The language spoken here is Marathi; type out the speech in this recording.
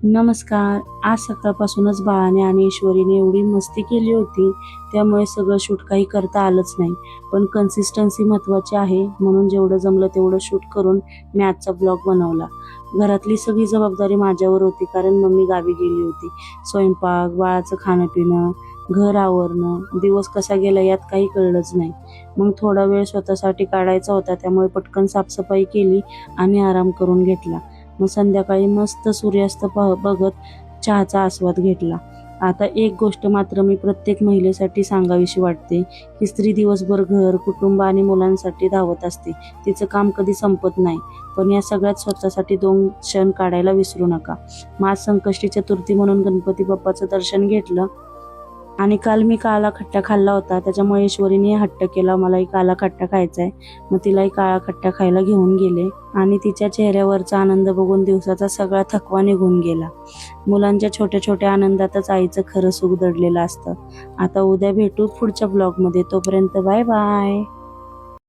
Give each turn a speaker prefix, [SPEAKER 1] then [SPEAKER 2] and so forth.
[SPEAKER 1] नमस्कार. आज सकाळपासूनच बाळाने आणि ईश्वरीने एवढी मस्ती केली होती, त्यामुळे सगळं शूट काही करता आलंच नाही. पण कन्सिस्टन्सी महत्त्वाची आहे, म्हणून जेवढं जमलं तेवढं शूट करून मी आजचा ब्लॉग बनवला. घरातली सगळी जबाबदारी माझ्यावर होती, कारण मम्मी गावी गेली होती. स्वयंपाक, बाळाचं खाणं-पिणं, घर आवरणं, दिवस कसा गेला यात काही कळलंच नाही. मग थोडा वेळ स्वतःसाठी काढायचा होता, त्यामुळे पटकन साफसफाई केली आणि आराम करून घेतला. मग संध्याकाळी मस्त सूर्यास्त बघत चहाचा आस्वाद घेतला. आता एक गोष्ट मात्र मी प्रत्येक महिलेसाठी सांगावीशी वाटते, की स्त्री दिवसभर घर, कुटुंब आणि मुलांसाठी धावत असते. तिचं काम कधी संपत नाही, पण या सगळ्यात स्वतःसाठी 2 क्षण काढायला विसरू नका. मग आज संकष्टी चतुर्थी म्हणून गणपती बाप्पाचं दर्शन घेतलं आणि काल मी काळा खट्टा खाल्ला होता, त्याच्यामुळे ईश्वरीने हट्ट केला मलाही काळा खट्टा खायचा आहे. मग तिलाही काळा खट्टा खायला घेऊन गेले आणि तिच्या चेहऱ्यावरचा आनंद बघून दिवसाचा सगळा थकवा निघून गेला. मुलांच्या छोट्या छोट्या आनंदातच आईचं खरं सुख दडलेलं असतं. आता उद्या भेटू पुढच्या ब्लॉगमध्ये. तोपर्यंत बाय बाय.